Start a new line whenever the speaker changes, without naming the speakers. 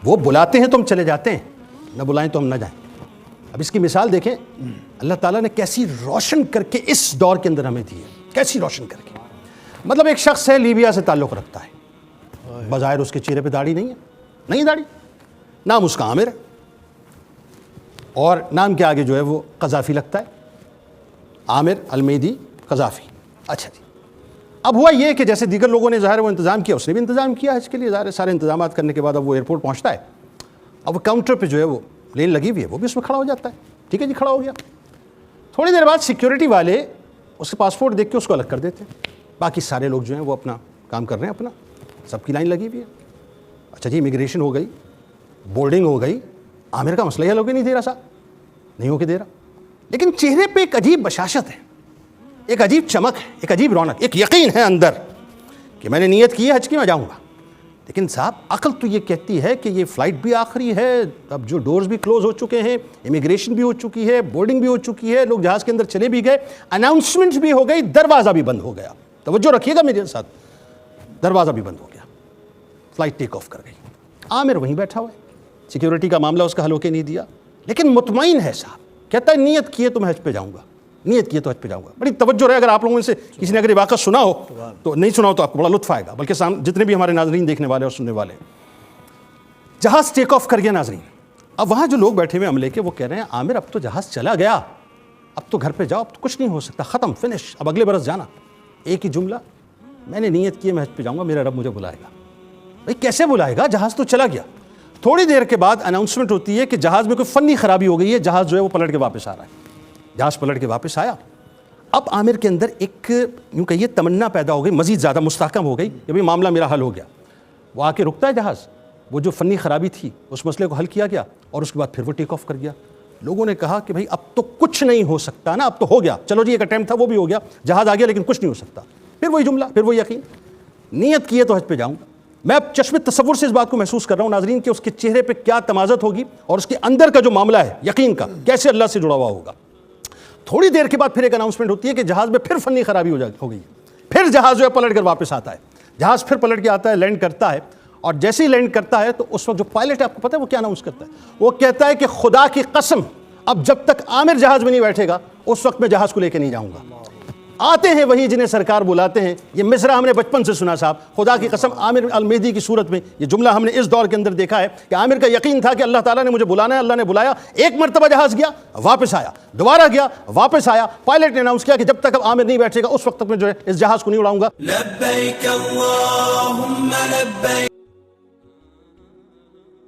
وہ بلاتے ہیں تو ہم چلے جاتے ہیں، نہ بلائیں تو ہم نہ جائیں۔ اب اس کی مثال دیکھیں اللہ تعالیٰ نے کیسی روشن کر کے اس دور کے اندر ہمیں دی ہے، کیسی روشن کر کے۔ مطلب ایک شخص ہے لیبیا سے تعلق رکھتا ہے، بظاہر اس کے چہرے پہ داڑھی نہیں ہے، نہیں داڑھی، نام اس کا عامر ہے، اور نام کے آگے جو ہے وہ قذافی لگتا ہے، عامر المیدی قذافی۔ اچھا جی، اب ہوا یہ کہ جیسے دیگر لوگوں نے ظاہر وہ انتظام کیا، اس نے بھی انتظام کیا حج کے لیے، ظاہر سارے انتظامات کرنے کے بعد اب وہ ایئرپورٹ پہنچتا ہے، اب وہ کاؤنٹر پہ جو ہے وہ لین لگی ہوئی ہے، وہ بھی اس میں کھڑا ہو جاتا ہے، ٹھیک ہے جی، کھڑا ہو گیا۔ تھوڑی دیر بعد سیکیورٹی والے اس کے پاسپورٹ دیکھ کے اس کو الگ کر دیتے ہیں، باقی سارے لوگ جو ہیں وہ اپنا کام کر رہے ہیں، اپنا سب کی لائن لگی ہوئی ہے۔ اچھا جی، امیگریشن ہو گئی، بورڈنگ ہو گئی، عامر کا مسئلہ یہ لوگ نہیں دے رہا صاحب، نہیں ہو کے دے رہا، لیکن چہرے پہ ایک عجیب بشاشت ہے، ایک عجیب چمک ہے، ایک عجیب رونق، ایک یقین ہے اندر کہ میں نے نیت کی ہے حج کی، میں جاؤں گا۔ لیکن صاحب عقل تو یہ کہتی ہے کہ یہ فلائٹ بھی آخری ہے، اب جو ڈورز بھی کلوز ہو چکے ہیں، امیگریشن بھی ہو چکی ہے، بورڈنگ بھی ہو چکی ہے، لوگ جہاز کے اندر چلے بھی گئے، اناؤنسمنٹ بھی ہو گئی، دروازہ بھی بند ہو گیا۔ توجہ رکھیے گا میرے ساتھ، دروازہ بھی بند ہو گیا، فلائٹ ٹیک آف کر گئی، عامر وہیں بیٹھا ہوا ہے، سیکیورٹی کا معاملہ اس کا حل ہو کے نہیں دیا، لیکن مطمئن ہے صاحب، کہتا ہے نیت کیے تو میں حج پہ جاؤں گا، نیت کیے تو حج پہ جاؤں گا۔ بڑی توجہ رہے، اگر آپ لوگوں میں سے کسی نے اگر یہ واقعہ سنا ہو تو نہیں سنا ہو تو آپ کو بڑا لطف آئے گا، بلکہ جتنے بھی ہمارے ناظرین دیکھنے والے اور سننے والے ہیں۔ جہاز ٹیک آف کر گیا ناظرین، اب وہاں جو لوگ بیٹھے ہوئے عملے کے وہ کہہ رہے ہیں عامر اب تو جہاز چلا گیا، اب تو گھر پہ جاؤ، اب تو کچھ نہیں ہو سکتا، ختم، فنش، اب اگلے برس جانا۔ ایک ہی جملہ، میں نے نیت کی ہے میں حج پہ جاؤں گا، میرا رب مجھے بلائے گا۔ بھائی کیسے بلائے گا، جہاز تو چلا گیا۔ تھوڑی دیر کے بعد اناؤنسمنٹ ہوتی ہے کہ جہاز میں کوئی فنی خرابی ہو گئی ہے، جہاز جو ہے وہ پلٹ کے واپس آ رہا ہے۔ جہاز پلٹ کے واپس آیا، اب عامر کے اندر ایک یوں کہیے تمنا پیدا ہو گئی، مزید زیادہ مستحکم ہو گئی کہ بھئی معاملہ میرا حل ہو گیا۔ وہ آ کے رکتا ہے جہاز، وہ جو فنی خرابی تھی اس مسئلے کو حل کیا گیا، اور اس کے بعد پھر وہ ٹیک آف کر گیا۔ لوگوں نے کہا کہ بھئی اب تو کچھ نہیں ہو سکتا نا، اب تو ہو گیا، چلو جی ایک اٹیمپٹ تھا وہ بھی ہو گیا، جہاز آ گیا لیکن کچھ نہیں ہو سکتا۔ پھر وہی جملہ، پھر وہی یقین، نیت کی ہے تو حج پہ جاؤں گا۔ میں اب چشم تصور سے اس بات کو محسوس کر رہا ہوں ناظرین کہ اس کے چہرے پہ کیا تمازت ہوگی، اور اس کے اندر کا جو معاملہ ہے یقین کا، کیسے اللہ سے جڑا ہوا ہوگا۔ تھوڑی دیر کے بعد پھر ایک اناؤنسمنٹ ہوتی ہے کہ جہاز میں پھر فنی خرابی ہو گئی، پھر جہاز جو ہے پلٹ کر واپس آتا ہے، جہاز پھر پلٹ کے آتا ہے، لینڈ کرتا ہے، اور جیسے ہی لینڈ کرتا ہے تو اس وقت جو پائلٹ ہے آپ کو پتہ ہے وہ کیا اناؤنس کرتا ہے، وہ کہتا ہے کہ خدا کی قسم اب جب تک عامر جہاز میں نہیں بیٹھے گا اس وقت میں جہاز کو لے کے نہیں جاؤں گا۔ آتے ہیں وہی جنہیں سرکار بلاتے ہیں، یہ مصرع ہم نے بچپن سے سنا صاحب، خدا کی قسم عامر المیدی کی صورت میں یہ جملہ ہم نے اس دور کے اندر دیکھا ہے کہ عامر کا یقین تھا کہ اللہ تعالیٰ نے مجھے بلانا ہے، اللہ نے بلایا، ایک مرتبہ جہاز گیا واپس آیا، دوبارہ گیا واپس آیا، پائلٹ نے اناؤنس کیا کہ جب تک اب عامر نہیں بیٹھے گا اس وقت تک میں جو ہے اس جہاز کو نہیں اڑاؤں گا۔
لبیک اللہم لبیک